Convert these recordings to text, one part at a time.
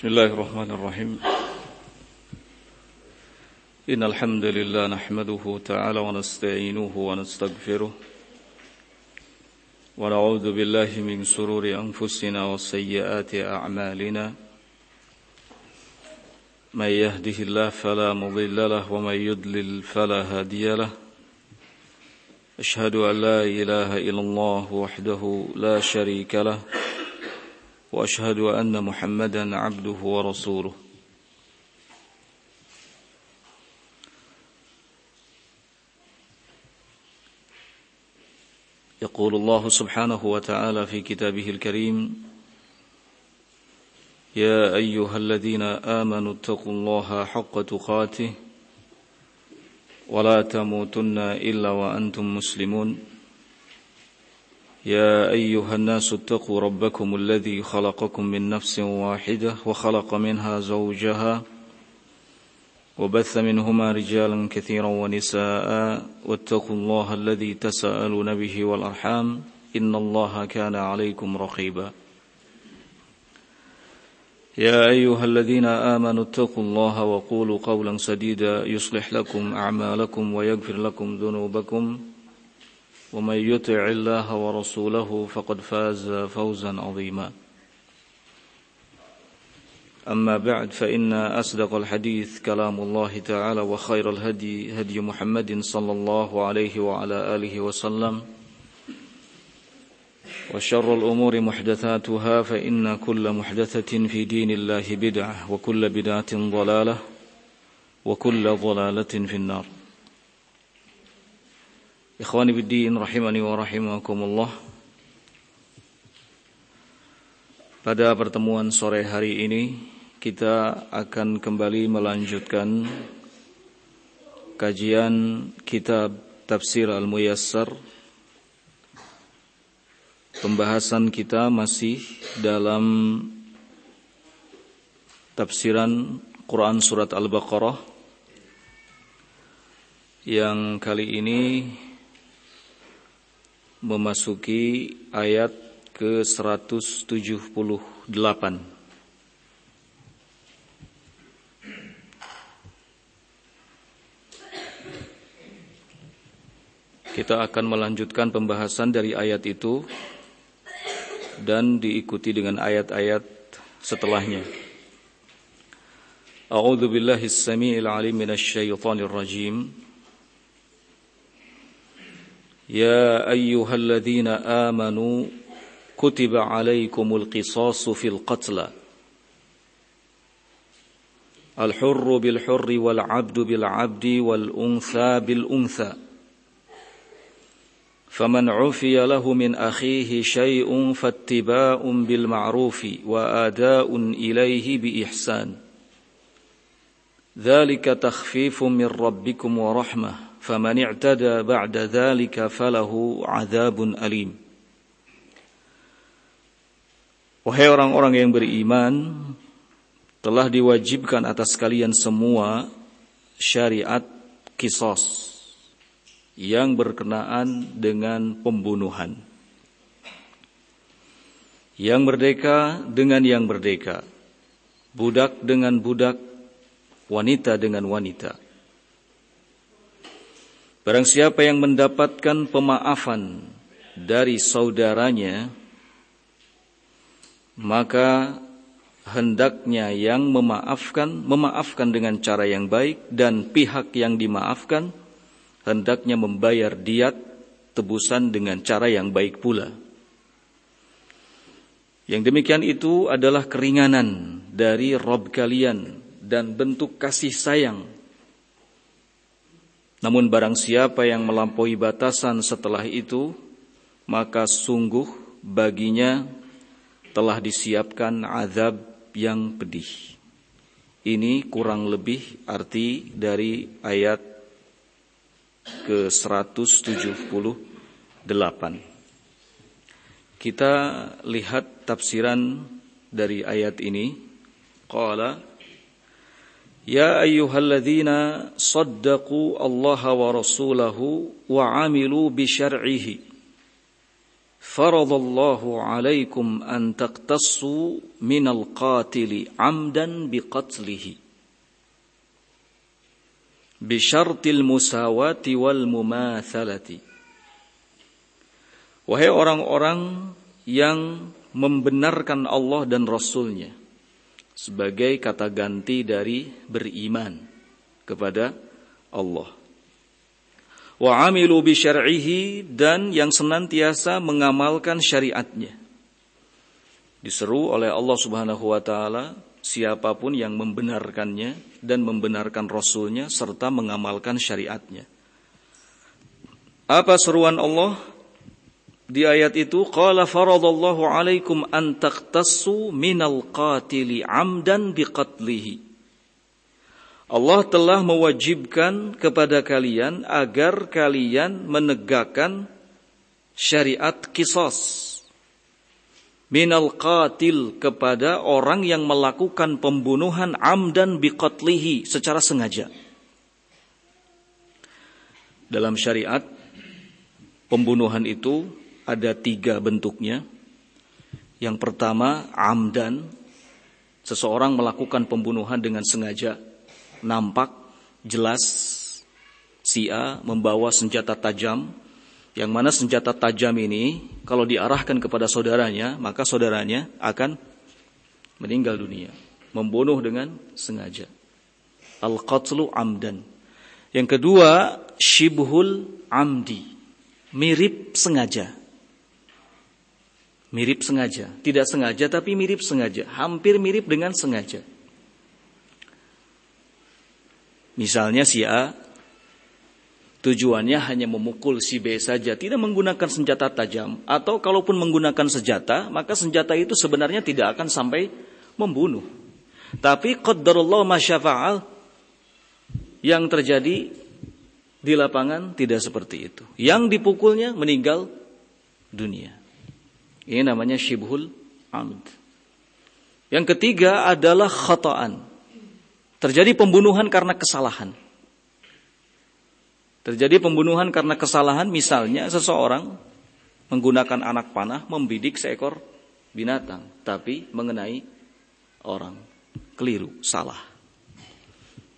Bismillahirrahmanirrahim. Innal hamdalillah nahmaduhu ta'ala wa nasta'inuhu wa nastaghfiruh wa na'udzu billahi min shururi anfusina wa sayyiati a'malina. May yahdihillahu fala mudilla lahu wa may yudlil fala hadiya lahu. Ashhadu an la ilaha illallah wahdahu la sharika lahu wa ashhadu anna Muhammadan 'abduhu wa rasuluh. يقول الله سبحانه وتعالى في كتابه الكريم يا أيها الذين آمنوا اتقوا الله حق تقاته ولا تموتن إلا وأنتم مسلمون يا أيها الناس اتقوا ربكم الذي خلقكم من نفس واحدة وخلق منها زوجها وبث منهما رجالا كثيرا ونساء واتقوا الله الذي تساءلون به والأرحام إن الله كان عليكم رقيبا يا أيها الذين آمنوا اتقوا الله وقولوا قولا سديدا يصلح لكم أعمالكم ويغفر لكم ذنوبكم ومن يطع الله ورسوله فقد فاز فوزا عظيما أما بعد فإن أصدق الحديث كلام الله تعالى وخير الهدي هدي محمد صلى الله عليه وعلى آله وسلم وشر الأمور محدثاتها فإن كل محدثة في دين الله بدعة وكل بدعة ضلالة وكل ضلالة في النار. إخواني بالدين rahimani wa rahimakumullah. Pada pertemuan sore hari ini kita akan kembali melanjutkan kajian kitab Tafsir Al-Muyassar. Pembahasan kita masih dalam tafsiran Quran surat Al-Baqarah yang kali ini memasuki ayat ke-178. Kita akan melanjutkan pembahasan dari ayat itu dan diikuti dengan ayat-ayat setelahnya. A'udzu billahi as-sami'il 'alim minasy syaithanir rajim. Ya ayyuhalladzina amanu kutiba 'alaikumul qisasu fil qatl. Al-hurru bil hurri wal 'abdu bil 'abdi wal untha bil untha. فمن عفي له من أخيه شيء فاتباع بالمعروف وآداء إليه بإحسان ذلك تخفيف من ربكم ورحمة فمن اعتدى بعد ذلك فله عذاب أليم. Wahai orang-orang yang beriman, telah diwajibkan atas kalian semua syariat qisas yang berkenaan dengan pembunuhan. Yang merdeka dengan yang merdeka, budak dengan budak, wanita dengan wanita. Barang siapa yang mendapatkan pemaafan dari saudaranya, maka hendaknya yang memaafkan dengan cara yang baik, dan pihak yang dimaafkan hendaknya membayar diat tebusan dengan cara yang baik pula. Yang demikian itu adalah keringanan dari Rabb kalian dan bentuk kasih sayang. Namun barang siapa yang melampaui batasan setelah itu, maka sungguh baginya telah disiapkan azab yang pedih. Ini kurang lebih arti dari ayat ke-178. Kita lihat tafsiran dari ayat ini. Qala ya ayyuhalladzina saddaqu Allah wa rasulahu wa amilu bi syar'ihi faradallahu alaikum an taqtassu minal qatili amdan biqatlihi bisyartil musawati wal mumathalati. Wahai orang-orang yang membenarkan Allah dan Rasulnya sebagai kata ganti dari beriman kepada Allah. Wa amilu bi syar'ihi, dan yang senantiasa mengamalkan syariatnya. Diseru oleh Allah Subhanahu wa taala siapapun yang membenarkannya dan membenarkan Rasulnya serta mengamalkan syariatnya. Apa seruan Allah di ayat itu? Qala faradallahu alaikum an taqtassu minal qatili amdan biqatlihi. Allah telah mewajibkan kepada kalian agar kalian menegakkan syariat qisas minal qatil, kepada orang yang melakukan pembunuhan amdan biqatlihi, secara sengaja. Dalam syariat pembunuhan itu ada 3 bentuknya. Yang pertama amdan, seseorang melakukan pembunuhan dengan sengaja. Nampak jelas si A membawa senjata tajam, yang mana senjata tajam ini kalau diarahkan kepada saudaranya, maka saudaranya akan meninggal dunia. Membunuh dengan sengaja. Al-qatlu amdan. Yang kedua syibhul amdi, mirip sengaja. Mirip sengaja, tidak sengaja tapi mirip sengaja, hampir mirip dengan sengaja. Misalnya si A tujuannya hanya memukul si B saja, tidak menggunakan senjata tajam, atau kalaupun menggunakan senjata, maka senjata itu sebenarnya tidak akan sampai membunuh. Tapi qaddarullah ma syafa'al, yang terjadi di lapangan tidak seperti itu. Yang dipukulnya meninggal dunia. Ini namanya syibhul amd. Yang ketiga adalah khata'an. Terjadi pembunuhan karena kesalahan. Terjadi pembunuhan karena kesalahan, misalnya seseorang menggunakan anak panah membidik seekor binatang, tapi mengenai orang. Keliru, salah.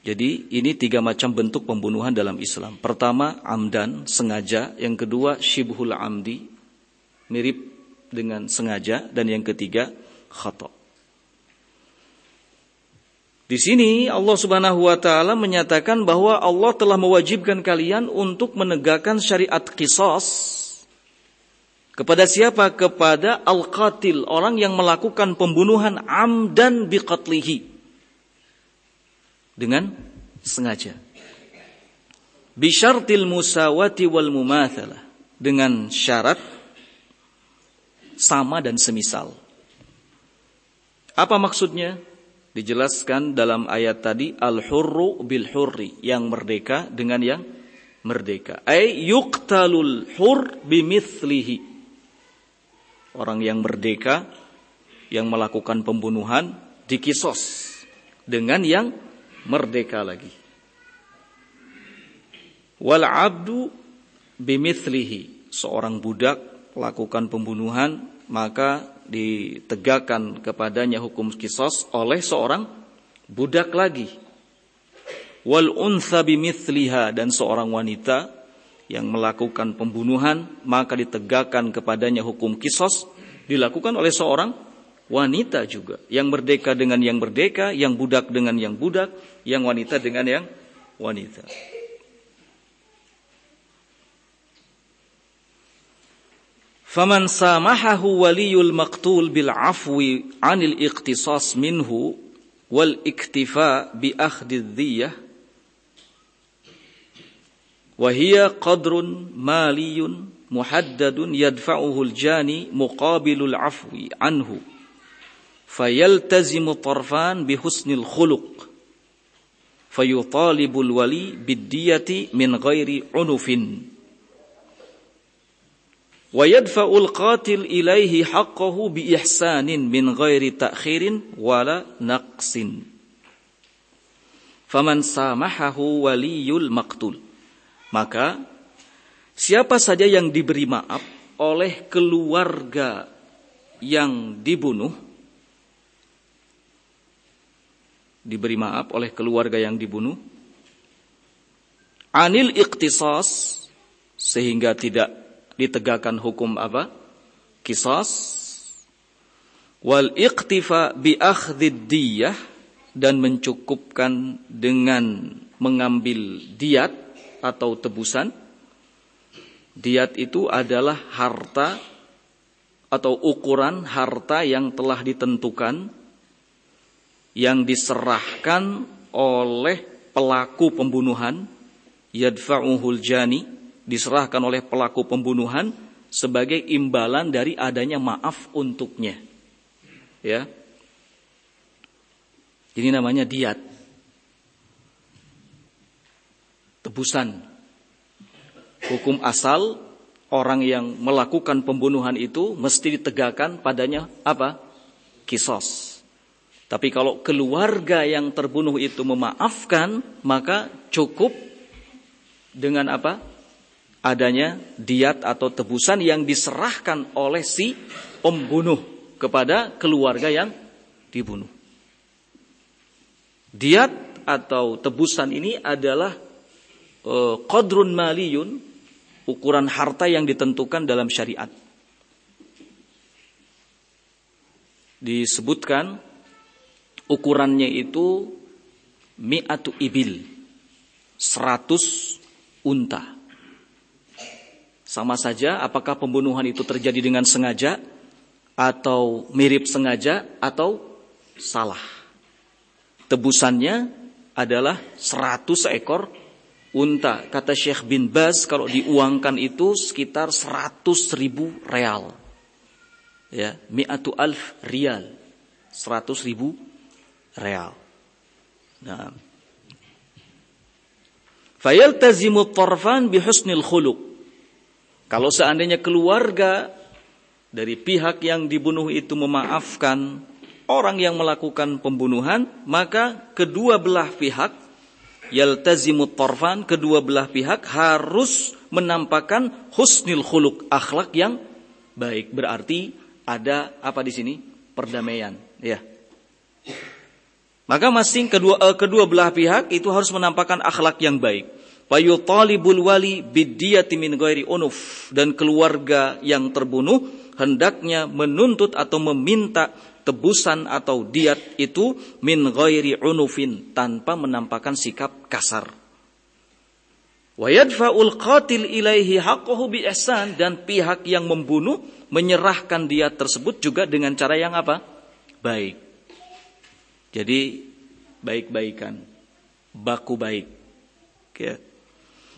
Jadi ini 3 macam bentuk pembunuhan dalam Islam. Pertama amdan, sengaja. Yang kedua syibhul amdi, mirip dengan sengaja. Dan yang ketiga khata'. Di sini Allah Subhanahu wa taala menyatakan bahwa Allah telah mewajibkan kalian untuk menegakkan syariat qisas kepada siapa? Kepada al-qatil, orang yang melakukan pembunuhan amdan biqatlihi, dengan sengaja. Bisyartil musawati wal mumathalah, dengan syarat sama dan semisal. Apa maksudnya? Dijelaskan dalam ayat tadi, al-hurru bil hurri, yang merdeka dengan yang merdeka. Ay yuqtalul hur bimithlihi. Orang yang merdeka yang melakukan pembunuhan dikisos dengan yang merdeka lagi. Wal abdu bimithlihi. Seorang budak lakukan pembunuhan, maka ditegakkan kepadanya hukum qisas oleh seorang budak lagi. Wal untha bimithliha, dan seorang wanita yang melakukan pembunuhan, maka ditegakkan kepadanya hukum qisas, dilakukan oleh seorang wanita juga, yang merdeka dengan yang merdeka, yang budak dengan yang budak, yang wanita dengan yang wanita. Faman samahahu waliyul maqtul bil afwi anil iqtisas minhu wal iktifa bi akhdhi dhiyah wa hiya qadrun maliyun muhaddadun yadfa'uhu al-jani muqabilul afwi anhu fayaltazimu tarfan bi husnil khuluq fayutalibul wali bid-diyati min ghairi unufin wa yadfa'ul qatil ilaihi haqqahu bi ihsanin min ghairi ta'khirin wala naqsin. Faman samahahu waliyul maqtul, maka siapa saja yang diberi maaf oleh keluarga yang dibunuh, diberi maaf oleh keluarga yang dibunuh, anil iqtisas, sehingga tidak ditegakkan hukum apa? Qisas, wal iqtifa bi akhdhid diyah, dan mencukupkan dengan mengambil diat atau tebusan. Diat itu adalah harta atau ukuran harta yang telah ditentukan, yang diserahkan oleh pelaku pembunuhan, yadfa'uhul jani, diserahkan oleh pelaku pembunuhan sebagai imbalan dari adanya maaf untuknya. Ya. Ini namanya diat. Tebusan. Hukum asal, orang yang melakukan pembunuhan itu mesti ditegakkan padanya apa? Qisas. Tapi kalau keluarga yang terbunuh itu memaafkan, maka cukup dengan apa? Adanya diat atau tebusan yang diserahkan oleh si pembunuh kepada keluarga yang dibunuh. Diat atau tebusan ini adalah qadrun maliyun, ukuran harta yang ditentukan dalam syariat. Disebutkan ukurannya itu mi'atu ibil, 100 unta. Sama saja apakah pembunuhan itu terjadi dengan sengaja atau mirip sengaja atau salah. Tebusannya adalah 100 ekor unta. Kata Syekh bin Baz, kalau diuangkan itu sekitar 100.000 real. Ya, mi'atu alf riyal. 100.000 real. Nah. Fayaltazimu tarfan bihusnil khuluq. Kalau seandainya keluarga dari pihak yang dibunuh itu memaafkan orang yang melakukan pembunuhan, maka kedua belah pihak, yaltazimu tarfan, kedua belah pihak harus menampakkan husnil khuluq, akhlak yang baik. Berarti ada apa di sini? Perdamaian, ya. Maka masing kedua belah pihak itu harus menampakkan akhlak yang baik. Fayutalibul wali biddiyati min ghairi unuf, dan keluarga yang terbunuh hendaknya menuntut atau meminta tebusan atau diat itu min ghairi unufin, tanpa menampakkan sikap kasar. Wa yadfa'ul qatil ilaihi haqqahu bi ihsan, dan pihak yang membunuh menyerahkan diat tersebut juga dengan cara yang apa? Baik. Jadi baik-baikan, baku baik. Ya.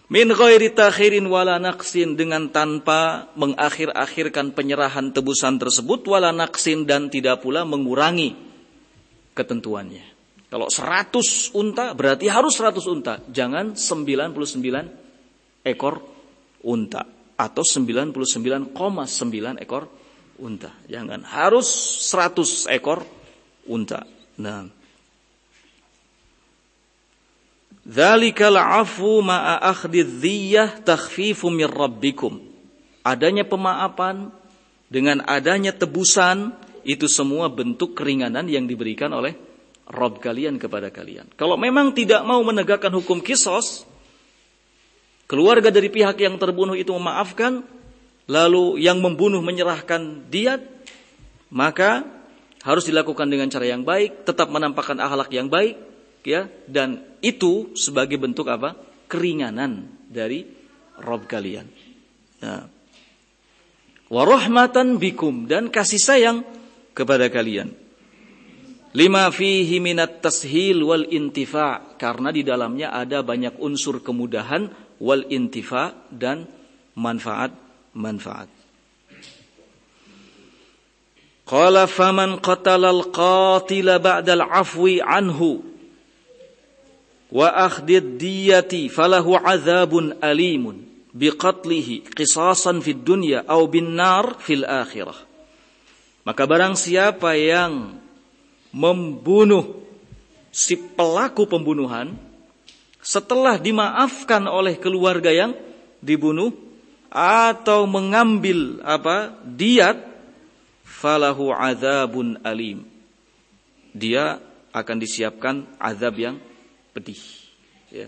Min ghairi takhirin wala naqsin, dengan tanpa mengakhir-akhirkan penyerahan tebusan tersebut, wala naqsin, dan tidak pula mengurangi ketentuannya. Kalau 100 unta berarti harus 100 unta, jangan 99 ekor unta atau 99,9 ekor unta. Jangan, harus 100 ekor unta. Nah, dzalikal afu ma'a akhdidz dziyah takhfifu mir rabbikum. Adanya pemaafan dengan adanya tebusan, itu semua bentuk keringanan yang diberikan oleh Rabb kalian kepada kalian. Kalau memang tidak mau menegakkan hukum qisas, keluarga dari pihak yang terbunuh itu memaafkan, lalu yang membunuh menyerahkan diat, maka harus dilakukan dengan cara yang baik, tetap menampakkan akhlak yang baik, ya, dan itu sebagai bentuk apa? Keringanan dari Rabb kalian. Nah, wa rahmatan bikum, dan kasih sayang kepada kalian. Lima fihi minat tashil wal intifa, karena di dalamnya ada banyak unsur kemudahan, wal intifa, dan manfaat. Qala faman qatala al-qatila ba'da al-'afwi anhu wa akhdid diyati falahu 'adzabun alimun biqatlihi qisasan fid dunya aw bin nar fil akhirah. Maka barang siapa yang membunuh si pelaku pembunuhan setelah dimaafkan oleh keluarga yang dibunuh, atau mengambil diat, falahu adzabun alim. Dia akan disiapkan azab yang pedih. Ya.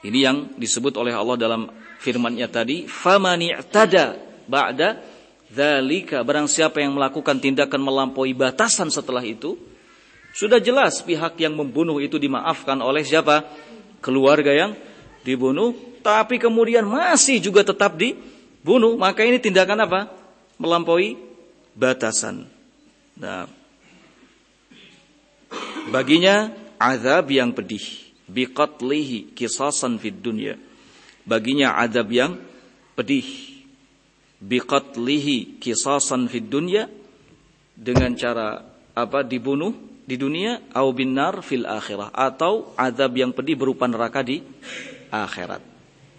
Ini yang disebut oleh Allah dalam firman-Nya tadi, faman i'tada ba'da dzalika, barang siapa yang melakukan tindakan melampaui batasan setelah itu, sudah jelas pihak yang membunuh itu dimaafkan oleh siapa? Keluarga yang dibunuh, tapi kemudian masih juga tetap dibunuh, maka ini tindakan apa? Melampaui batasan. Nah, baginya azab yang pedih, biqatlihi qisasan fid dunya. Baginya azab yang pedih, biqatlihi qisasan fid dunya, dengan cara dibunuh di dunia, au binnar fil akhirah, atau azab yang pedih berupa neraka di akhirat.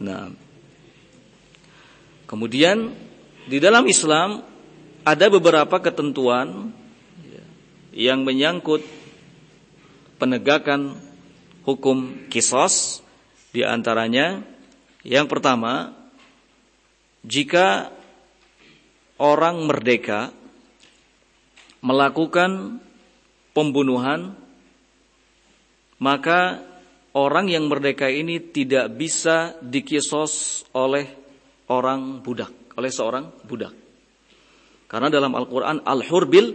Nah, kemudian di dalam Islam ada beberapa ketentuan yang menyangkut penegakan hukum qisas. Di antaranya yang pertama, jika orang merdeka melakukan pembunuhan, maka orang yang merdeka ini tidak bisa dikisos oleh orang budak, oleh seorang budak. Karena dalam Al-Quran al-hur bil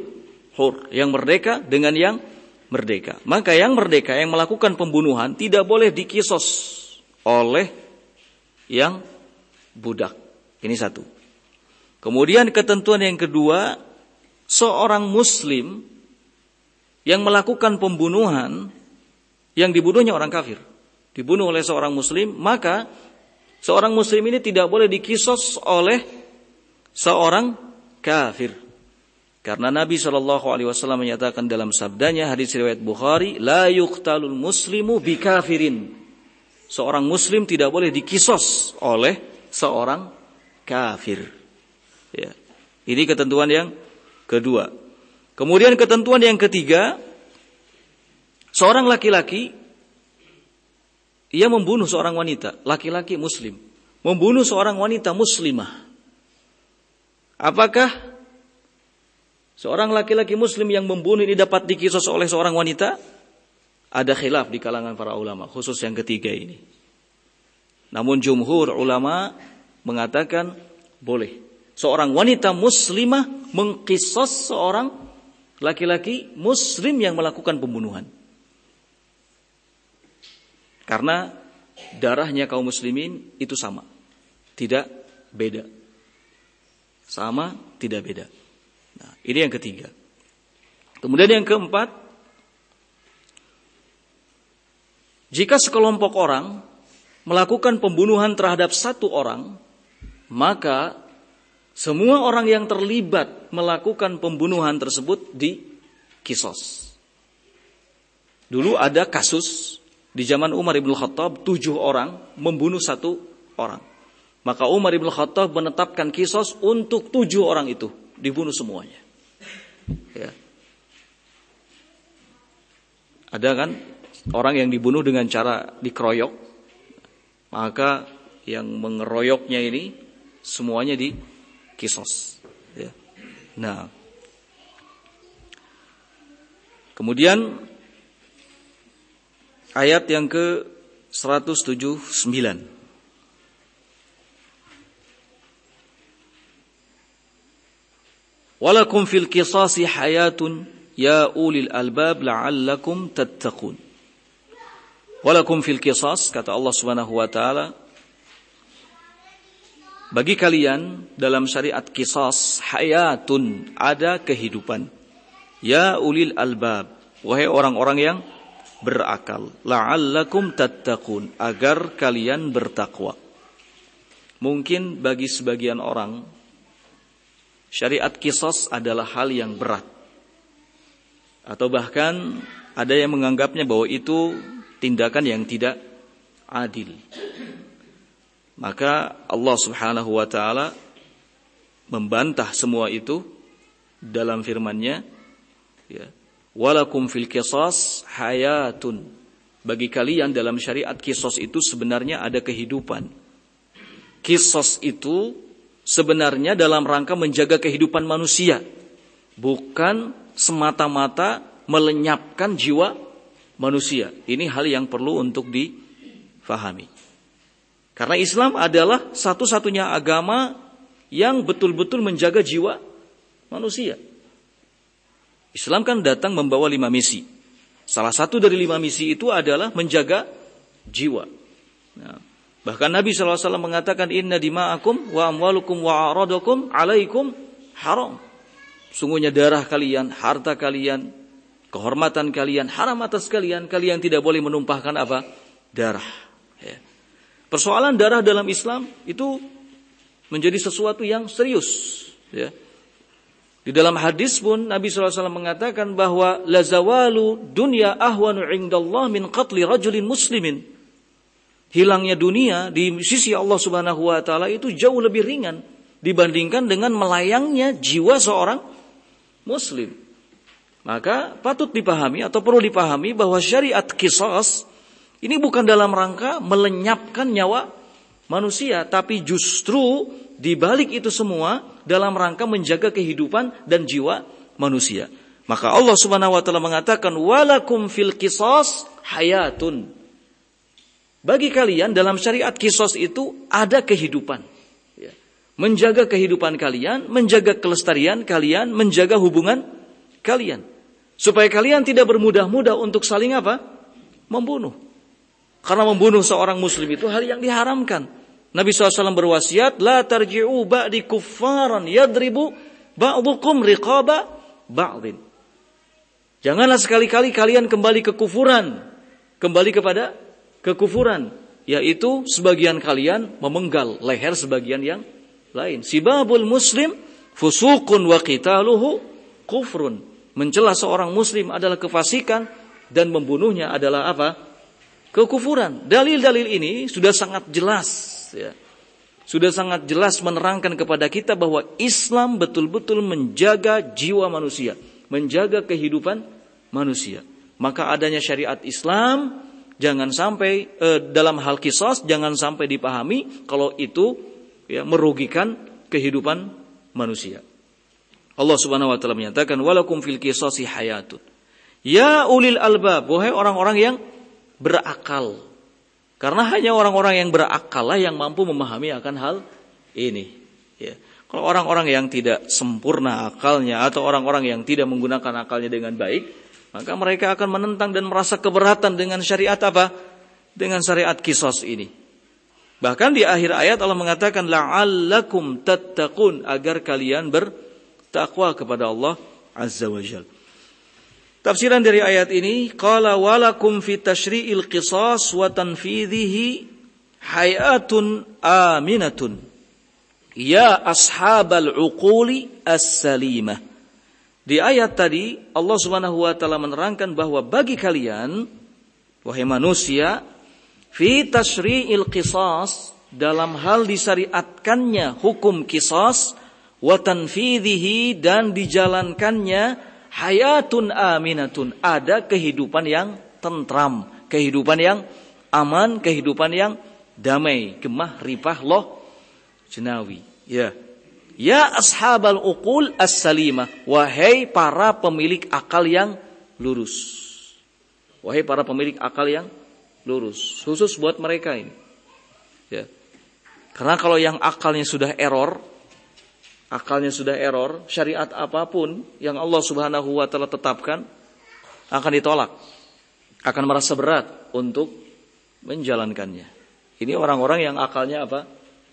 hur, yang merdeka dengan yang merdeka. Maka yang merdeka yang melakukan pembunuhan tidak boleh dikisos oleh yang budak. Ini satu. Kemudian ketentuan yang kedua, seorang muslim yang melakukan pembunuhan, yang dibunuhnya orang kafir, dibunuh oleh seorang muslim, maka seorang muslim ini tidak boleh dikisos oleh seorang kafir. Karena Nabi SAW menyatakan dalam sabdanya, hadis riwayat Bukhari, la yuqtalul muslimu bikafirin. Seorang muslim tidak boleh dikisos oleh seorang kafir. Ya. Ini ketentuan yang kedua. Kemudian ketentuan yang ketiga, seorang laki-laki ia membunuh seorang wanita, laki-laki muslim, membunuh seorang wanita muslimah. Apakah seorang laki-laki muslim yang membunuh ini dapat dikisos oleh seorang wanita? Ada khilaf di kalangan para ulama, khusus yang ketiga ini. Namun jumhur ulama mengatakan boleh seorang wanita muslimah mengkisos seorang laki-laki muslim yang melakukan pembunuhan. Karena darahnya kaum muslimin itu sama, tidak beda. Sama, tidak beda. Nah, ini yang ketiga. Kemudian yang keempat, jika sekelompok orang melakukan pembunuhan terhadap satu orang, maka semua orang yang terlibat melakukan pembunuhan tersebut dikisos. Dulu ada kasus di zaman Umar ibn Khattab, 7 orang membunuh 1 orang. Maka Umar ibn Khattab menetapkan kisos untuk 7 orang itu dibunuh semuanya. Ya. Ada kan orang yang dibunuh dengan cara dikeroyok, maka yang mengeroyoknya ini semuanya dikisos. Ya. Nah, kemudian ayat yang ke 179. Walakum fil qisasi hayatun ya ulil albab la'allakum tattaqun. Walakum fil qisas, kata Allah Subhanahu wa taala, bagi kalian dalam syariat qisas hayatun, ada kehidupan. Ya ulil albab, wahai orang-orang yang berakal, la'allakum tattaqun, agar kalian bertakwa. Mungkin bagi sebagian orang syariat qisas adalah hal yang berat, atau bahkan ada yang menganggapnya bahwa itu tindakan yang tidak adil. Maka Allah Subhanahu wa taala membantah semua itu dalam firman-Nya, ya, walakum fil qisas hayatun, bagi kalian dalam syariat qisas itu sebenarnya ada kehidupan. Qisas itu sebenarnya dalam rangka menjaga kehidupan manusia, bukan semata-mata melenyapkan jiwa manusia. Ini hal yang perlu untuk difahami. Karena Islam adalah satu-satunya agama yang betul-betul menjaga jiwa manusia. Islam kan datang membawa 5 misi. Salah satu dari 5 misi itu adalah menjaga jiwa. Nah, bahkan Nabi SAW mengatakan, inna dima'akum wa amwalukum wa a'radakum alaikum haram. Sungguhnya darah kalian, harta kalian, kehormatan kalian, haram atas kalian. Kalian tidak boleh menumpahkan apa? Darah. Ya. Persoalan darah dalam Islam itu menjadi sesuatu yang serius. Ya. Di dalam hadis pun Nabi SAW mengatakan bahwa la zawalu dunya ahwanu indallah min qatli rajulin muslimin. Hilangnya dunia di sisi Allah Subhanahu wa taala itu jauh lebih ringan dibandingkan dengan melayangnya jiwa seorang muslim. Maka patut dipahami atau perlu dipahami bahwa syariat qisas ini bukan dalam rangka melenyapkan nyawa manusia, tapi justru di balik itu semua dalam rangka menjaga kehidupan dan jiwa manusia. Maka Allah Subhanahu wa taala mengatakan walakum fil qisas hayatun. Bagi kalian dalam syariat qisas itu ada kehidupan. Ya. Menjaga kehidupan kalian, menjaga kelestarian kalian, menjaga hubungan kalian. Supaya kalian tidak bermudah-mudah untuk saling apa? Membunuh. Karena membunuh seorang muslim itu hal yang diharamkan. Nabi SAW berwasiat, la tarji'u ba'di kuffaran yadribu ba'dukum riqaba ba'din. Janganlah sekali-kali kalian kembali ke kufuran. Kembali kepada kekufuran. Yaitu sebagian kalian memenggal leher sebagian yang lain. Sibabul muslim fusukun wa qitaluhu kufrun. Mencela seorang muslim adalah kefasikan dan membunuhnya adalah apa? Kekufuran. Dalil-dalil ini sudah sangat jelas, ya. Sudah sangat jelas menerangkan kepada kita bahwa Islam betul-betul menjaga jiwa manusia, menjaga kehidupan manusia. Maka adanya syariat Islam jangan sampai dalam hal qisas jangan sampai dipahami kalau itu ya merugikan kehidupan manusia. Allah Subhanahu wa taala menyatakan walakum fil qisasi hayatun. Ya ulil albab, wahai orang-orang yang berakal. Karena hanya orang-orang yang berakal lah yang mampu memahami akan hal ini. Ya. Kalau orang-orang yang tidak sempurna akalnya atau orang-orang yang tidak menggunakan akalnya dengan baik, maka mereka akan menentang dan merasa keberatan dengan syariat apa? Dengan syariat qisas ini. Bahkan di akhir ayat Allah mengatakan la'allakum tattaqun, agar kalian bertakwa kepada Allah Azza wa Jalla. Tafsiran dari ayat ini, qala walakum fi tashri'il qisas wa tanfidhihi hayatun aminatun ya ashabal uquli as-salimah. Di ayat tadi Allah Subhanahu wa taala menerangkan bahwa bagi kalian wahai manusia fi tashri'il qisas, dalam hal disyariatkannya hukum qisas, wa tanfidhihi, dan dijalankannya hayatun aminatun, ada kehidupan yang tentram, kehidupan yang aman, kehidupan yang damai, gemah ripah loh jenawi. Ya. Ya ashabal uqul as-salimah, wahai para pemilik akal yang lurus. Wahai para pemilik akal yang lurus, khusus buat mereka ini. Ya. Karena kalau yang akalnya sudah error, syariat apapun yang Allah Subhanahu wa taala tetapkan akan ditolak, akan merasa berat untuk menjalankannya. Ini orang-orang yang akalnya apa?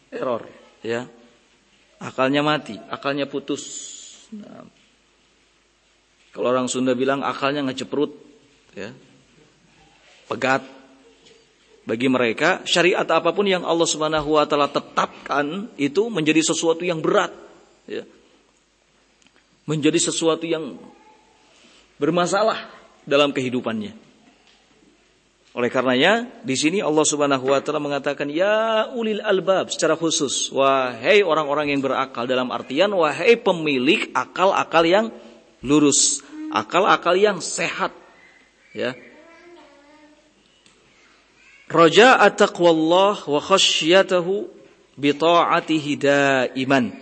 Error, ya. Akalnya mati, akalnya putus. Nah, kalau orang Sunda bilang akalnya ngeceprut, ya. Pegat. Bagi mereka syariat apapun yang Allah Subhanahu wa taala tetapkan itu menjadi sesuatu yang berat. Ya. Menjadi sesuatu yang bermasalah dalam kehidupannya. Oleh karenanya di sini Allah Subhanahu wa taala mengatakan ya ulil albab secara khusus, wahai orang-orang yang berakal, dalam artian wahai pemilik akal-akal yang lurus, akal-akal yang sehat, ya. Raja'a taqwallah wa khasyatahu bi ta'atihi daiman,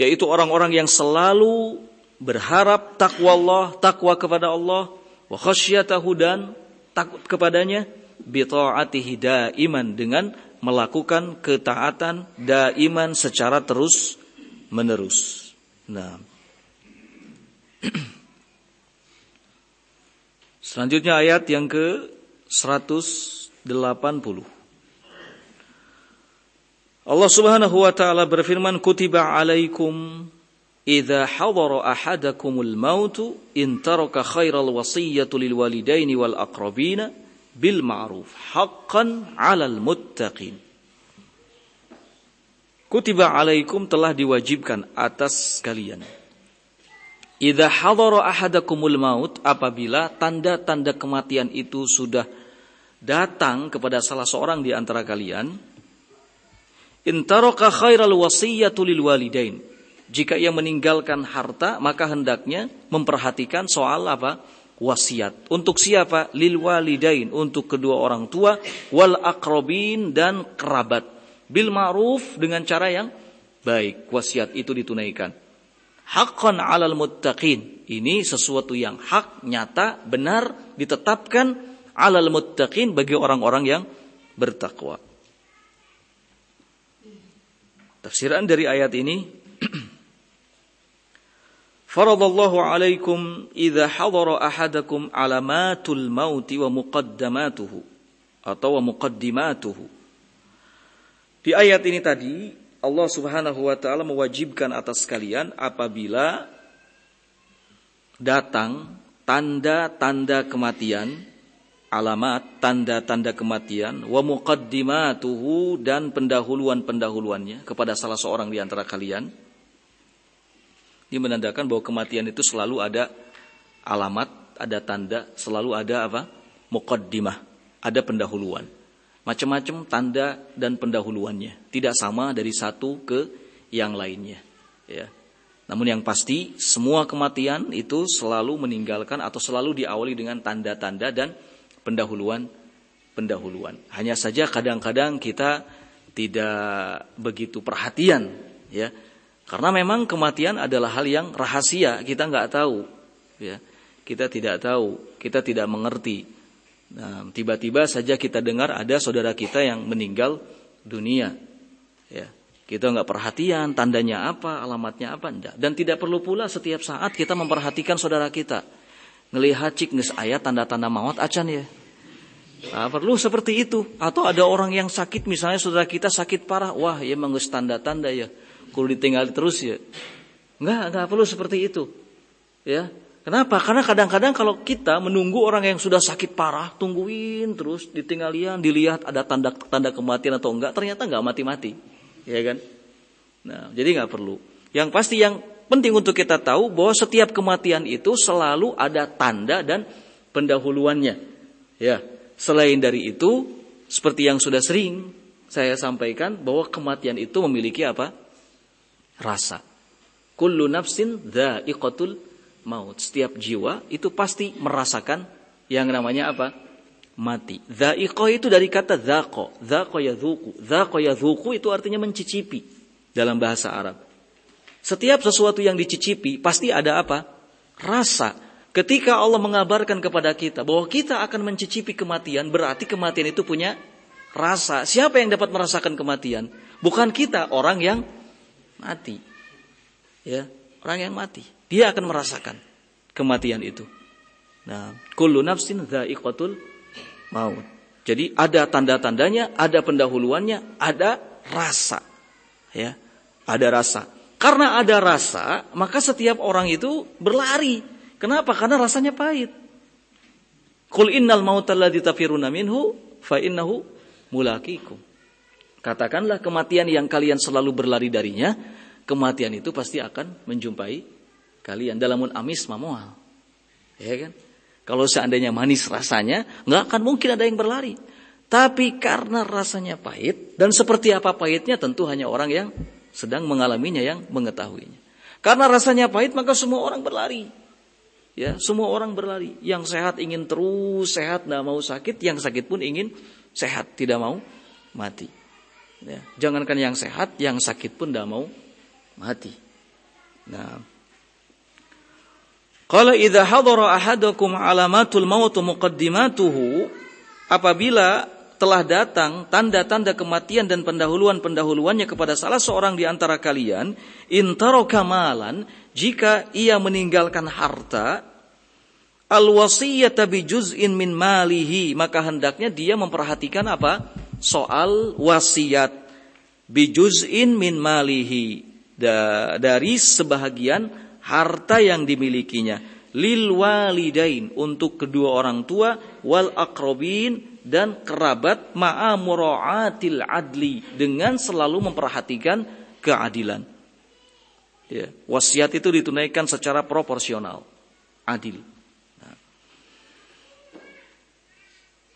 yaitu orang-orang yang selalu berharap takwa Allah, takwa kepada Allah, wa khasyatahu dan takut kepadanya, bi ta'atihi daiman, dengan melakukan ketaatan daiman secara terus menerus. Nah, selanjutnya ayat yang ke 180. Allah Subhanahu wa taala berfirman, kutiba alaikum idza hadara ahadakumul mautu in taraka khairal wasiyyatu lil walidaini wal aqrabina bil ma'ruf haqqan 'alal muttaqin. Kutiba alaikum, telah diwajibkan atas kalian. Idza hadara ahadakumul maut, apabila tanda-tanda kematian itu sudah datang kepada salah seorang di antara kalian. In taraka khairal wasiyyatu lil walidain, jika ia meninggalkan harta, maka hendaknya memperhatikan soal apa? Wasiat. Untuk siapa? Lil walidain, untuk kedua orang tua, wal aqrabin, dan kerabat. Bil ma'ruf, dengan cara yang baik. Wasiat itu ditunaikan. Haqqan 'alal muttaqin, ini sesuatu yang hak, nyata, benar, ditetapkan 'alal muttaqin, bagi orang-orang yang bertakwa. Tafsiran dari ayat ini, faradallahu alaikum idza hadara ahadakum alamatul mauti wa muqaddamatuhu, atau wa muqaddimatuhu. Di ayat ini tadi Allah Subhanahu wa taala mewajibkan atas kalian apabila datang tanda-tanda kematian, alamat, tanda-tanda kematian, wa muqaddimatuhu, dan pendahuluan-pendahuluannya kepada salah seorang di antara kalian. Ini menandakan bahwa kematian itu selalu ada alamat, ada tanda, selalu ada apa? Muqaddimah, ada pendahuluan. Macam-macam tanda dan pendahuluannya, tidak sama dari satu ke yang lainnya, ya. Namun yang pasti semua kematian itu selalu meninggalkan atau selalu diawali dengan tanda-tanda dan pendahuluan. Hanya saja kadang-kadang kita tidak begitu perhatian, ya. Karena memang kematian adalah hal yang rahasia, kita nggak tahu, ya. Kita tidak tahu, kita tidak mengerti. Nah, tiba-tiba saja kita dengar ada saudara kita yang meninggal dunia, ya. Kita nggak perhatian tandanya apa, alamatnya apa, enggak. Dan tidak perlu pula setiap saat kita memperhatikan saudara kita. Ngelihat cik geus aya tanda-tanda maut acan ya. Nah, perlu seperti itu. Atau ada orang yang sakit, misalnya saudara kita sakit parah, wah ya mah geus tanda-tanda ya, kudu ditinggal terus ya. Enggak perlu seperti itu. Ya. Kenapa? Karena kadang-kadang kalau kita menunggu orang yang sudah sakit parah, tungguin terus, ditinggalian, dilihat ada tanda-tanda kematian atau enggak, ternyata enggak mati-mati. Ya kan? Nah, jadi enggak perlu. Yang pasti yang penting untuk kita tahu bahwa setiap kematian itu selalu ada tanda dan pendahuluannya. Ya, selain dari itu, seperti yang sudah sering saya sampaikan bahwa kematian itu memiliki apa? Rasa. Kullu nafsin dha'iqatul maut. Setiap jiwa itu pasti merasakan yang namanya apa? Mati. Dha'iqah itu dari kata dhaqa. Dhaqa yadhuku. Dhaqa yadhuku itu artinya mencicipi dalam bahasa Arab. Setiap sesuatu yang dicicipi pasti ada apa? Rasa. Ketika Allah mengabarkan kepada kita bahwa kita akan mencicipi kematian, berarti kematian itu punya rasa. Siapa yang dapat merasakan kematian? Bukan kita, orang yang mati. Ya, orang yang mati. Dia akan merasakan kematian itu. Nah, kullu nafsin dha'iqatul maut. Jadi ada tanda-tandanya, ada pendahuluannya, ada rasa. Ya, ada rasa. Karena ada rasa, maka setiap orang itu berlari. Kenapa? Karena rasanya pahit. Qul innal mautal ladzi tafiruna minhu fa innahu mulaqikum. Katakanlah kematian yang kalian selalu berlari darinya, kematian itu pasti akan menjumpai kalian. Dalamun amis mamual. Ya kan? Kalau seandainya manis rasanya, nggak akan mungkin ada yang berlari. Tapi karena rasanya pahit, dan seperti apa pahitnya tentu hanya orang yang sedang mengalaminya yang mengetahuinya. Karena rasanya pahit maka semua orang berlari. Ya, semua orang berlari. Yang sehat ingin terus sehat, tidak mau sakit. Yang sakit pun ingin sehat, tidak mau mati. Ya, jangankan yang sehat, yang sakit pun tidak mau mati. Nah, qala idza hadara ahadakum alamatul maut muqaddimatuhu, apabila telah datang tanda-tanda kematian dan pendahuluan-pendahuluannya kepada salah seorang di antara kalian, intaraka malan, jika ia meninggalkan harta, al-wasiyata bi juz'in min malihi, maka hendaknya dia memperhatikan apa? Soal wasiat bi juz'in min malihi, dari sebahagian harta yang dimilikinya, lil walidain, untuk kedua orang tua, wal aqrabin, dan kerabat, ma'a mura'atil adli, dengan selalu memperhatikan keadilan. Ya, wasiat itu ditunaikan secara proporsional, adil.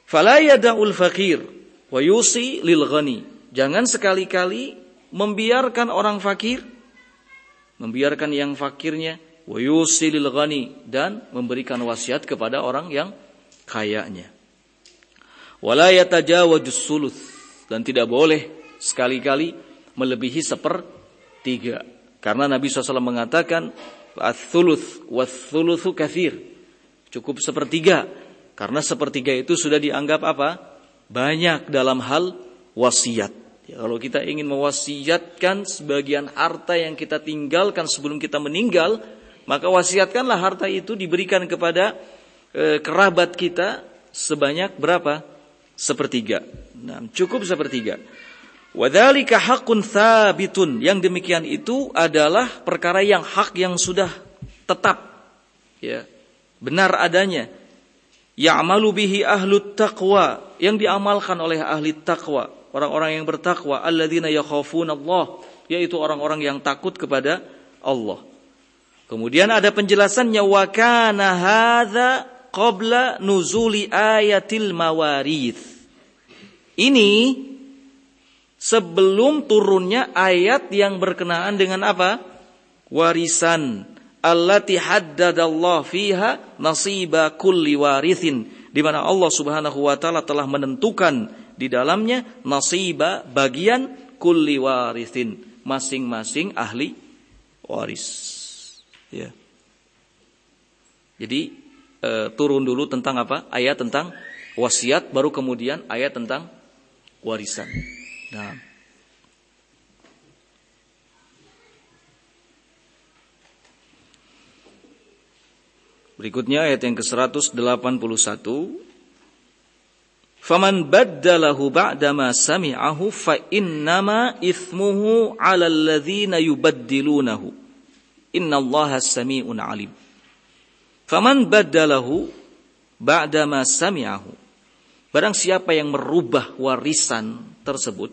Fala yada'ul faqir wa yusi lil ghani. Jangan sekali-kali membiarkan orang fakir, membiarkan yang fakirnya, wa yusi lil ghani, dan memberikan wasiat kepada orang yang kayanya. Wala yatajawajus suluth, dan tidak boleh sekali-kali melebihi 1/3. Karena Nabi SAW mengatakan ats-tsuluts was-tsulutsu katsir. Cukup 1/3. Karena 1/3 itu sudah dianggap apa? Banyak dalam hal wasiat. Ya, kalau kita ingin mewasiatkan sebagian harta yang kita tinggalkan sebelum kita meninggal, maka wasiatkanlah harta itu diberikan kepada kerabat kita sebanyak berapa? 1/3. Nah, cukup 1/3. Wadzalika haqqun tsabitun. Yang demikian itu adalah perkara yang hak, yang sudah tetap, ya, benar adanya. Ya'malu bihi ahlut taqwa, yang diamalkan oleh ahli taqwa, orang-orang yang bertakwa, alladzina yakhafunallah, yaitu orang-orang yang takut kepada Allah. Kemudian ada penjelasannya, wa kana hadza qabla nuzuli ayatil mawarith. Ini sebelum turunnya ayat yang berkenaan dengan apa? Warisan. Allati haddadallahu fiha nasiba kulli warithin, di mana Allah Subhanahu wa taala telah menentukan di dalamnya nasiba, bagian, kulli warithin, masing-masing ahli waris. Ya. Jadi turun dulu tentang apa? Ayat tentang wasiat, baru kemudian ayat tentang warisan. Nah, berikutnya ayat yang ke-181. Faman baddalahu ba'dama sami'ahu fa innama ithmuhu 'alal ladzina yubaddilunahu. Innallaha sami'un 'alim. Faman baddalahu ba'dama sami'ahu. Barang siapa yang merubah warisan tersebut,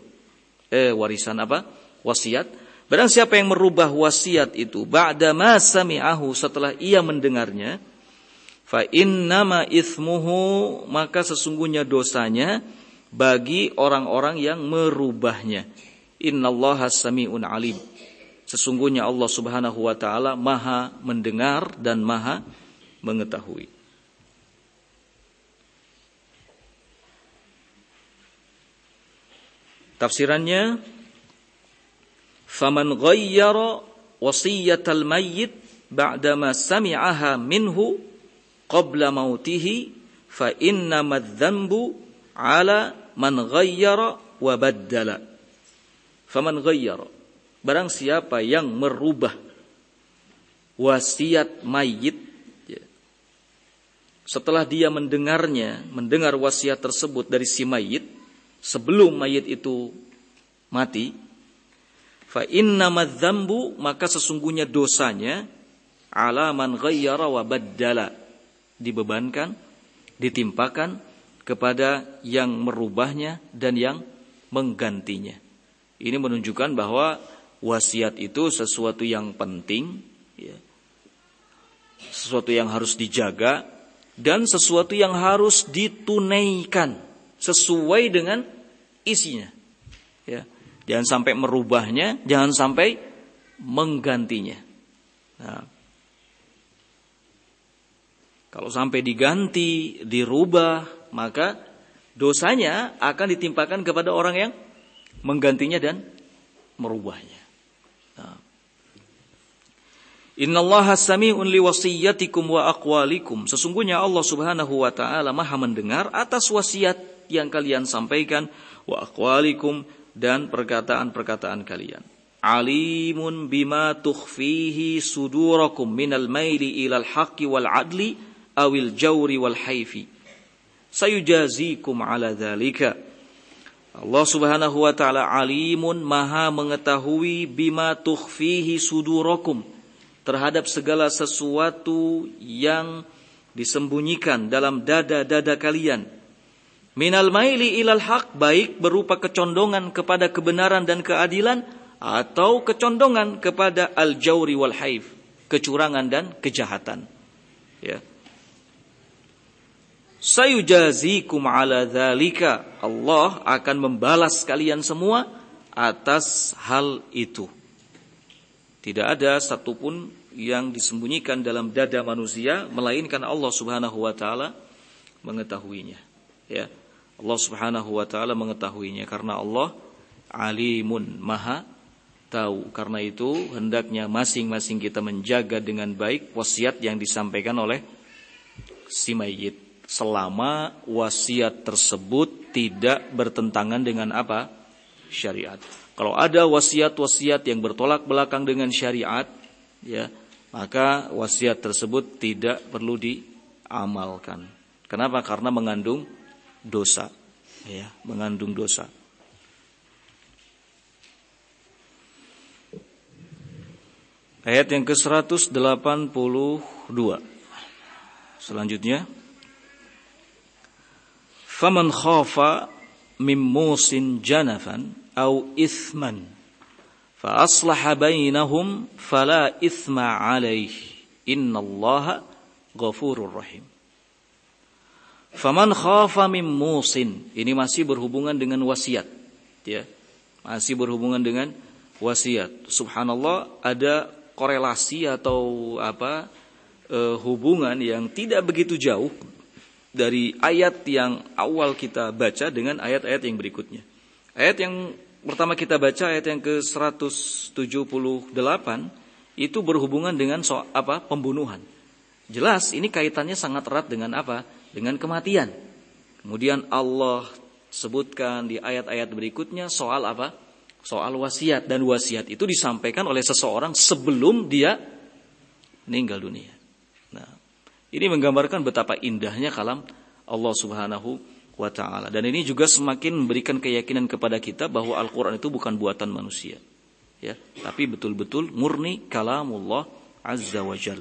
warisan apa? Wasiat. Barang siapa yang merubah wasiat itu ba'dama sami'ahu, setelah ia mendengarnya, fa innama ithmuhu, maka sesungguhnya dosanya bagi orang-orang yang merubahnya. Innallaha sami'un 'alim. Sesungguhnya Allah Subhanahu wa taala Maha mendengar dan Maha mengetahui. Tafsirannya, faman ghayyara wasiyatal mayyit ba'dama sami'aha minhu qabla mautihi fa innama adh-dhanbu 'ala man ghayyara wa baddala. Faman ghayyara, barang siapa yang merubah wasiat mayit setelah dia mendengar wasiat tersebut dari si mayit sebelum mayit itu mati, fa innamad dzambu, maka sesungguhnya dosanya, ala man ghayyara wa baddala, dibebankan, ditimpakan kepada yang merubahnya dan yang menggantinya. Ini menunjukkan bahwa wasiat itu sesuatu yang penting, ya, sesuatu yang harus dijaga, dan sesuatu yang harus ditunaikan sesuai dengan isinya. Ya, jangan sampai merubahnya, jangan sampai menggantinya. Nah, kalau sampai diganti, dirubah, maka dosanya akan ditimpakan kepada orang yang menggantinya dan merubahnya. Nah. Innallaha sami'un liwasiyatikum wa aqwalikum. Sesungguhnya Allah Subhanahu wa taala Maha mendengar atas wasiat yang kalian sampaikan, wa aqwalikum, dan perkataan-perkataan kalian. Alimun bima tukhfihi sudurakum minal maili ilal haqqi wal adli awil jawri wal haifi. Sayujazikum ala dzalika. Allah Subhanahu wa taala alimun, Maha mengetahui, bima tukhfihi sudurakum, terhadap segala sesuatu yang disembunyikan dalam dada-dada kalian. Minal maili ilal haq, baik berupa kecondongan kepada kebenaran dan keadilan, atau kecondongan kepada al-jawri wal haif, kecurangan dan kejahatan. Ya. Sayujazikum ala dzalika. Allah akan membalas kalian semua atas hal itu. Tidak ada satupun yang disembunyikan dalam dada manusia melainkan Allah Subhanahu wa taala mengetahuinya. Ya. Allah Subhanahu wa taala mengetahuinya karena Allah alimun, Maha tahu. Karena itu hendaknya masing-masing kita menjaga dengan baik wasiat yang disampaikan oleh si mayit, selama wasiat tersebut tidak bertentangan dengan apa? Syariat. Kalau ada wasiat-wasiat yang bertolak belakang dengan syariat, ya, maka wasiat tersebut tidak perlu diamalkan. Kenapa? Karena mengandung dosa, ya, mengandung dosa. Ayat yang ke-182. Selanjutnya, faman khafa mim musin janafan au ithman fa aslaha bainahum fala ithma alaihi innallaha ghafurur rahim. Faman khafa mim musin, ini masih berhubungan dengan wasiat, ya. Masih berhubungan dengan wasiat. Subhanallah, ada korelasi atau hubungan yang tidak begitu jauh dari ayat yang awal kita baca dengan ayat-ayat yang berikutnya. Ayat yang pertama kita baca, ayat yang ke-178, itu berhubungan dengan pembunuhan. Jelas ini kaitannya sangat erat dengan apa? Dengan kematian. Kemudian Allah sebutkan di ayat-ayat berikutnya soal apa? Soal wasiat, dan wasiat itu disampaikan oleh seseorang sebelum dia meninggal dunia. Nah, ini menggambarkan betapa indahnya kalam Allah Subhanahu wa ta'ala. Dan ini juga semakin memberikan keyakinan kepada kita bahwa Al-Quran itu bukan buatan manusia, ya, tapi betul-betul murni kalamullah Azza wa Jal.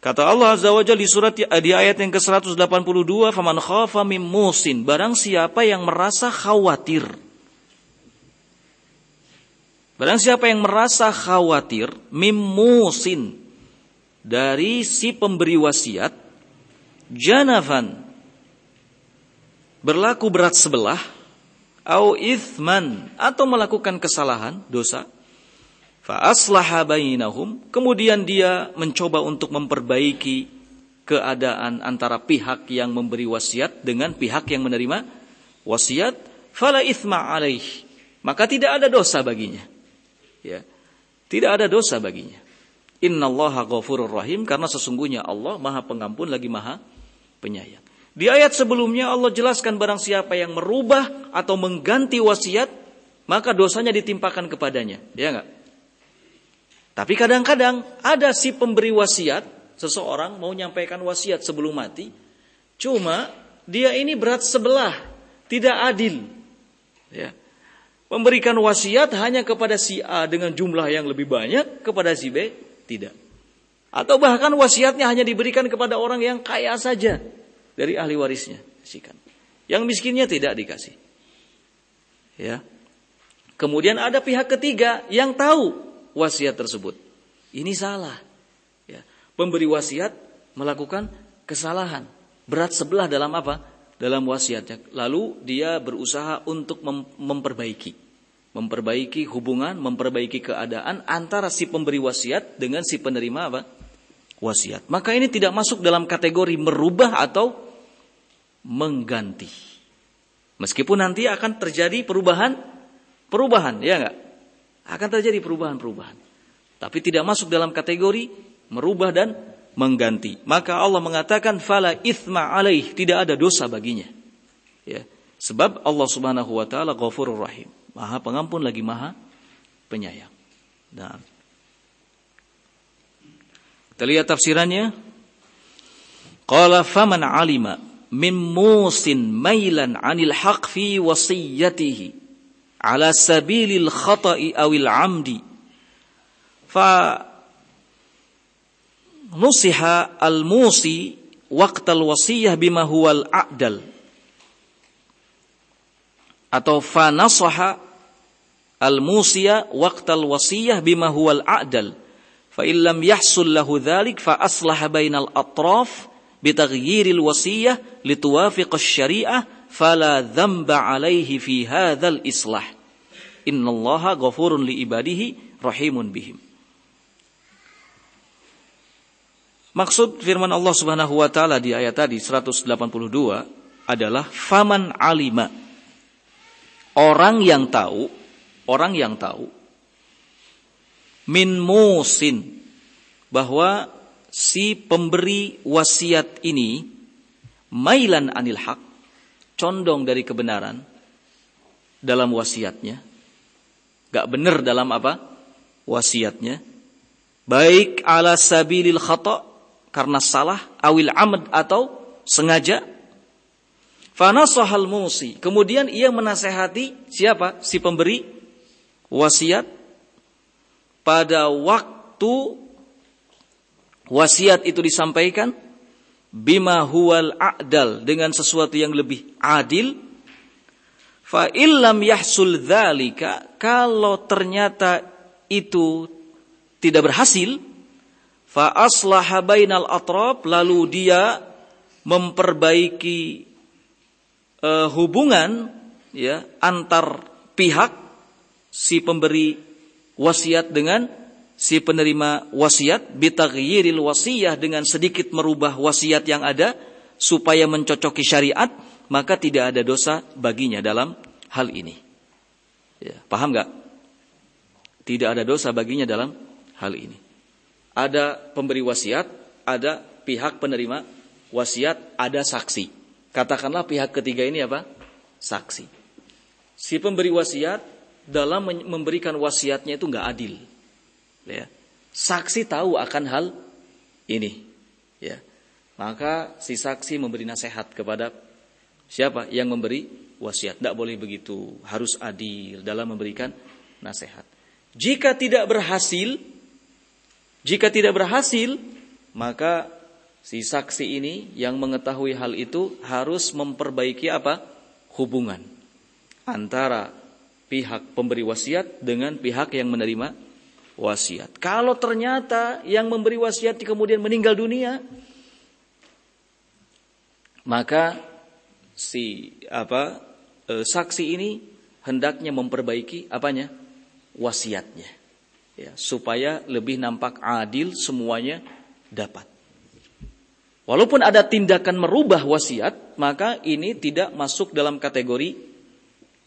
Kata Allah Azza wa Jal di ayat yang ke-182, faman khafa mim musin, barang siapa yang merasa khawatir. Barang siapa yang merasa khawatir, mim musin, dari si pemberi wasiat, janafan, berlaku berat sebelah, au ithman, atau melakukan kesalahan, dosa, fa aslaha bainahum, kemudian dia mencoba untuk memperbaiki keadaan antara pihak yang memberi wasiat dengan pihak yang menerima wasiat, fala ithma alaih, maka tidak ada dosa baginya. Ya, tidak ada dosa baginya. Innallaha ghafurur rahim, karena sesungguhnya Allah Maha Pengampun lagi Maha Penyayang. Di ayat sebelumnya Allah jelaskan barang siapa yang merubah atau mengganti wasiat, maka dosanya ditimpakan kepadanya, ya enggak? Tapi kadang-kadang ada si pemberi wasiat, seseorang mau menyampaikan wasiat sebelum mati, cuma dia ini berat sebelah, tidak adil, ya. Memberikan wasiat hanya kepada si A dengan jumlah yang lebih banyak, kepada si B tidak. Atau bahkan wasiatnya hanya diberikan kepada orang yang kaya saja dari ahli warisnya, yang miskinnya tidak dikasih. Ya. Kemudian ada pihak ketiga yang tahu wasiat tersebut. Ini salah. Ya. Pemberi wasiat melakukan kesalahan, berat sebelah dalam apa? Dalam wasiatnya. Lalu dia berusaha untuk memperbaiki hubungan, memperbaiki keadaan antara si pemberi wasiat dengan si penerima apa? Wasiat. Maka ini tidak masuk dalam kategori merubah atau mengganti. Meskipun nanti akan terjadi perubahan perubahan, ya enggak? Akan terjadi perubahan-perubahan. Tapi tidak masuk dalam kategori merubah dan mengganti. Maka Allah mengatakan fala itsma alaih, tidak ada dosa baginya. Ya. Sebab Allah Subhanahu wa taala Ghafurur Rahim, Maha Pengampun lagi Maha Penyayang. Nah, kita lihat tafsirannya. Qala faman alima min musin mailan 'anil haqq fi wasiyatihi ala sabilil khata'i awil 'amdi fa nusiha al-musi waqtal wasiyah bima huwal a'dal, atau fa nasaha al-musiya waqtal wasiyah bima huwal a'dal fa illam yahsul lahu dhalik fa aslaha bainal atraf bitaghyiril wasiyah lituwafiq asy-syari'ah fala dzamba 'alaihi fi hadzal islah innallaha ghafurun li ibadihi rahimun bihim. Maksud firman Allah Subhanahu wa taala di ayat tadi 182 adalah faman alima, orang yang tahu min musin, bahwa si pemberi wasiat ini mailan anil haq, condong dari kebenaran dalam wasiatnya, gak benar dalam apa wasiatnya, baik ala sabilil khata, karena salah, awil amd, atau sengaja. Fanasahal musi, kemudian ia menasehati siapa? Si pemberi wasiat pada waktu wasiat itu disampaikan, bima huwal a'dal, dengan sesuatu yang lebih adil. Fa illam yahsul dzalika, kalau ternyata itu tidak berhasil, fa aslaha bainal atrab, lalu dia memperbaiki hubungan, ya, antar pihak, si pemberi wasiat dengan si penerima wasiat, bitaghyiril wasiyah, dengan sedikit merubah wasiat yang ada supaya mencocoki syariat, maka tidak ada dosa baginya dalam hal ini. Ya, paham enggak? Tidak ada dosa baginya dalam hal ini. Ada pemberi wasiat, ada pihak penerima wasiat, ada saksi. Katakanlah pihak ketiga ini apa? Saksi. Si pemberi wasiat dalam memberikan wasiatnya itu enggak adil. Ya. Saksi tahu akan hal ini. Ya. Maka si saksi memberi nasihat kepada siapa? Yang memberi wasiat. Tidak boleh begitu. Harus adil dalam memberikan nasihat. Jika tidak berhasil, maka si saksi ini yang mengetahui hal itu harus memperbaiki apa? Hubungan antara pihak pemberi wasiat dengan pihak yang menerima wasiat. Kalau ternyata yang memberi wasiat kemudian meninggal dunia, maka si saksi ini hendaknya memperbaiki apanya? Wasiatnya. Ya, supaya lebih nampak adil, semuanya dapat. Walaupun ada tindakan merubah wasiat, maka ini tidak masuk dalam kategori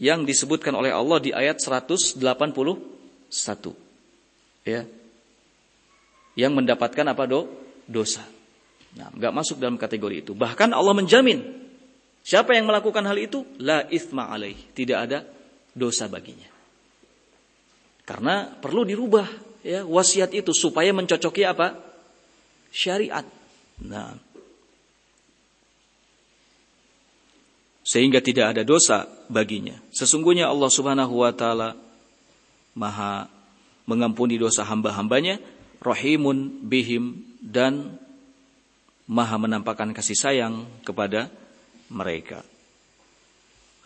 yang disebutkan oleh Allah di ayat 181. Ya. Yang mendapatkan apa? Dosa. Nah, enggak masuk dalam kategori itu. Bahkan Allah menjamin siapa yang melakukan hal itu, la itsma alaih, tidak ada dosa baginya. Karena perlu dirubah, ya, wasiat itu supaya mencocoki apa? Syariat. Nah, sehingga tidak ada dosa baginya. Sesungguhnya Allah Subhanahu wa taala Maha mengampuni dosa hamba-hambanya, rahimun bihim, dan Maha menampakkan kasih sayang kepada mereka.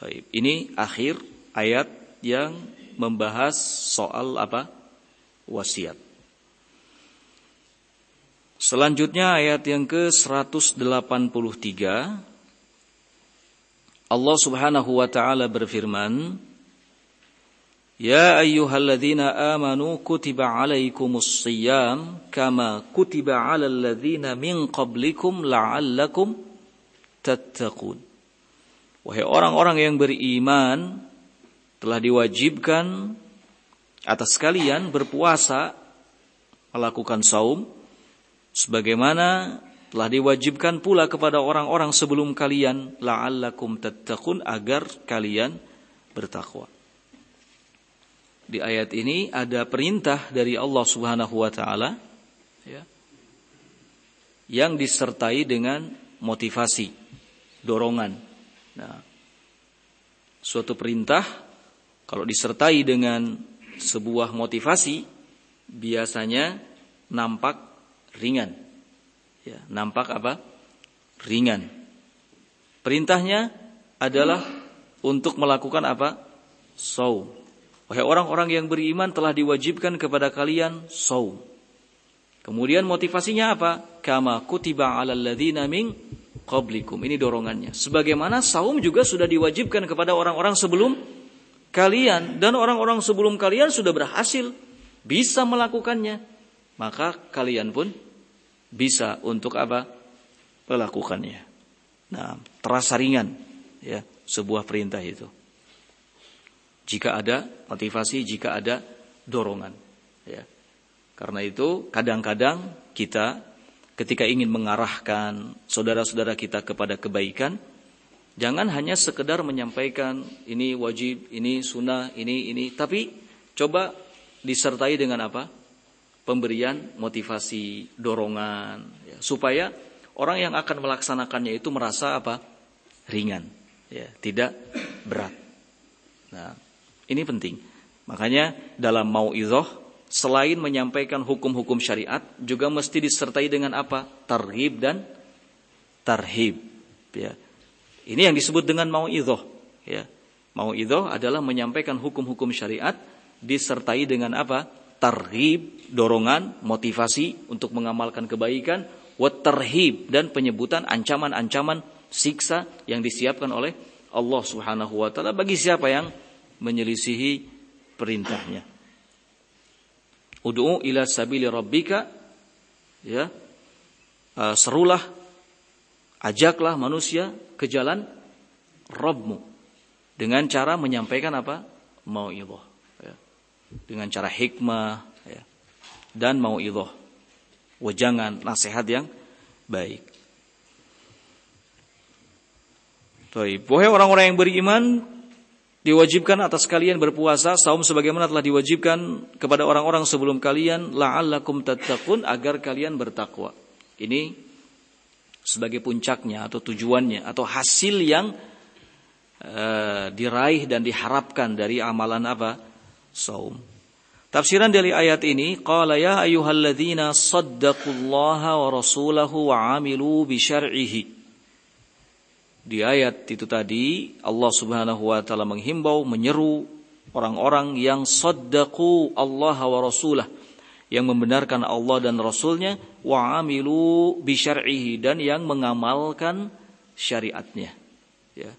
Baik, ini akhir ayat yang membahas soal apa? Wasiat. Selanjutnya ayat yang ke-183, Allah Subhanahu wa taala berfirman, Ya ayyuhalladzina amanu kutiba alaikumus shiyam kama kutiba alal ladzina min qablikum la'allakum tattaqun. Wahai orang-orang yang beriman, telah diwajibkan atas kalian berpuasa, melakukan saum, sebagaimana telah diwajibkan pula kepada orang-orang sebelum kalian, la'allakum tattaqun, agar kalian bertakwa. Di ayat ini ada perintah dari Allah Subhanahu wa taala, ya, yang disertai dengan motivasi, dorongan. Nah, suatu perintah kalau disertai dengan sebuah motivasi biasanya nampak ringan. Ya, nampak apa? Ringan. Perintahnya adalah untuk melakukan apa? Shaum. Wahai orang-orang yang beriman, telah diwajibkan kepada kalian shaum. Kemudian motivasinya apa? Kama kutiba 'alal ladzina min qablikum. Ini dorongannya. Sebagaimana saum juga sudah diwajibkan kepada orang-orang sebelum kalian, dan orang-orang sebelum kalian sudah berhasil bisa melakukannya. Maka kalian pun bisa untuk apa? Melakukannya. Nah, terasa ringan ya sebuah perintah itu. Jika ada motivasi, jika ada dorongan, ya. Karena itu kadang-kadang kita ketika ingin mengarahkan saudara-saudara kita kepada kebaikan, jangan hanya sekedar menyampaikan ini wajib, ini sunnah, ini, tapi coba disertai dengan apa? Pemberian motivasi, dorongan, ya, supaya orang yang akan melaksanakannya itu merasa apa? Ringan, ya, tidak berat. Nah, ini penting. Makanya dalam mau'izah, selain menyampaikan hukum-hukum syariat, juga mesti disertai dengan apa? Targhib dan tarhib. Ya. Ini yang disebut dengan mau'izah. Ya. Mau'izah adalah menyampaikan hukum-hukum syariat, disertai dengan apa? Targhib, dorongan, motivasi untuk mengamalkan kebaikan, wa tarhib, dan penyebutan ancaman-ancaman siksa yang disiapkan oleh Allah Subhanahu wa taala bagi siapa yang menyelisihi perintahnya. Ud'u ila sabili rabbika, ya, serulah, ajaklah manusia ke jalan Rabbmu dengan cara menyampaikan apa? Mau'izah, ya. Dengan cara hikmah, ya, dan mau'izah, wejangan, nasihat yang baik. Baik, wahai orang-orang yang beriman, diwajibkan atas kalian berpuasa, saum sebagaimana telah diwajibkan kepada orang-orang sebelum kalian, la'allakum tattaqun, agar kalian bertakwa. Ini sebagai puncaknya atau tujuannya atau hasil yang diraih dan diharapkan dari amalan apa? Saum. Tafsiran dari ayat ini, qala ya ayyuhalladzina saddaqullaha wa rasulahu wa 'amilu bi syar'ihi. Di ayat itu tadi Allah Subhanahu wa taala menghimbau, menyeru orang-orang yang saddaqu Allah wa rasulah, yang membenarkan Allah dan Rasulnya, wa amilu bi syar'ihi, dan yang mengamalkan syariatnya, ya,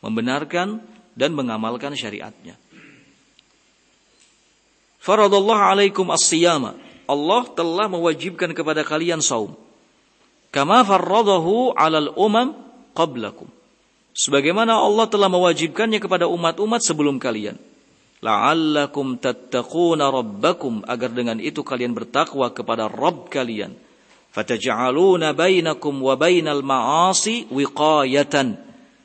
membenarkan dan mengamalkan syariatnya. Faradallahu alaikum as-siyama, Allah telah mewajibkan kepada kalian saum, kama farradahu 'alal umam qablakum, sebagaimana Allah telah mewajibkannya kepada umat-umat sebelum kalian. La'allakum tattaquna rabbakum, agar dengan itu kalian bertakwa kepada Rabb kalian. Fataj'aluna bainakum wa bainal ma'asi wiqayatan,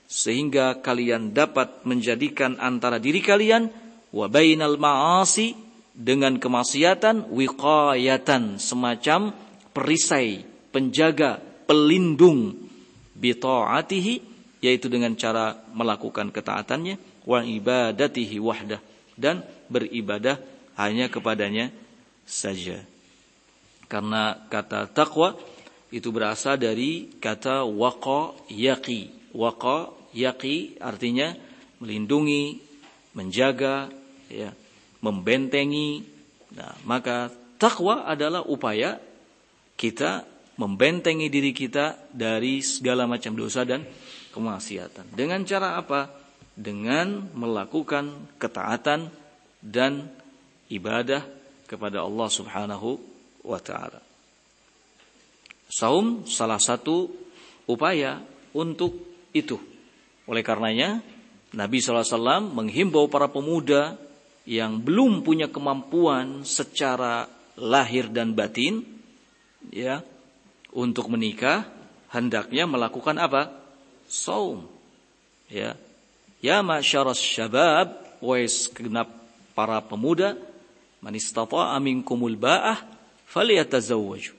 sehingga kalian dapat menjadikan antara diri kalian wa bainal ma'asi, dengan kemaksiatan, wiqayatan, semacam perisai, penjaga, pelindung, bita'atihi, yaitu dengan cara melakukan ketaatannya, wa ibadatihi wahdah, dan beribadah hanya kepadanya saja. Karena kata taqwa itu berasal dari kata waqa yaqi. Waqa yaqi artinya melindungi, menjaga, ya, membentengi. Nah, maka taqwa adalah upaya kita membentengi diri kita dari segala macam dosa dan kemaksiatan. Dengan cara apa? Dengan melakukan ketaatan dan ibadah kepada Allah Subhanahu wa ta'ala. Saum salah satu upaya untuk itu. Oleh karenanya Nabi SAW menghimbau para pemuda yang belum punya kemampuan secara lahir dan batin, ya, untuk menikah, hendaknya melakukan apa? Shaum. Ya, ya ma'syaras syabab, wahai segenap para pemuda, man istata'a minkumul ba'ah falyatazawwaj.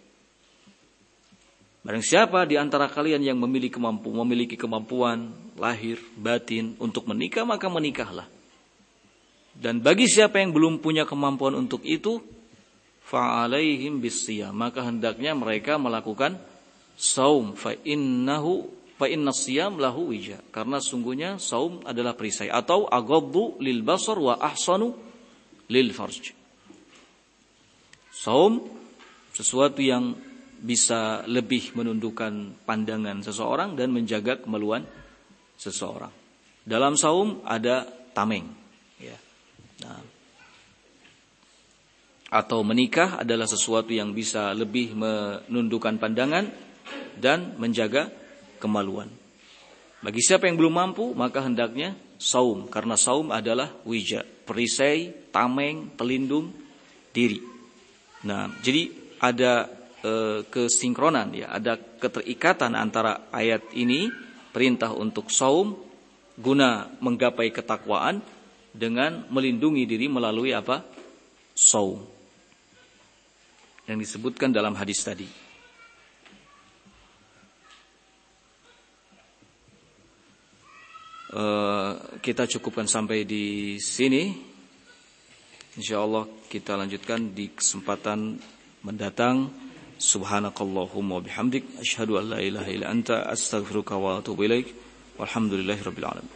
Barang siapa di antara kalian yang memiliki kemampuan lahir batin untuk menikah, maka menikahlah. Dan bagi siapa yang belum punya kemampuan untuk itu, fa'alaihim bisiyam, maka hendaknya mereka melakukan saum. Fa inna siyam lahu wija, karena sungguhnya saum adalah perisai, atau aghaddu lil basar wa ahsanu lil farj. Saum sesuatu yang bisa lebih menundukkan pandangan seseorang dan menjaga kemaluan seseorang. Dalam saum ada tameng, ya. Nah, atau menikah adalah sesuatu yang bisa lebih menundukkan pandangan dan menjaga kemaluan. Bagi siapa yang belum mampu, maka hendaknya saum, karena saum adalah wija, perisai, tameng, pelindung diri. Nah, jadi ada kesinkronan, ya, ada keterikatan antara ayat ini, perintah untuk saum guna menggapai ketakwaan, dengan melindungi diri melalui apa? Saum, yang disebutkan dalam hadis tadi. Kita cukupkan sampai di sini. Insyaallah kita lanjutkan di kesempatan mendatang. Subhanakallahumma bihamdik, asyhadu an la ilaha illa anta, astaghfiruka wa atubu ilaik. Walhamdulillahirabbil alamin.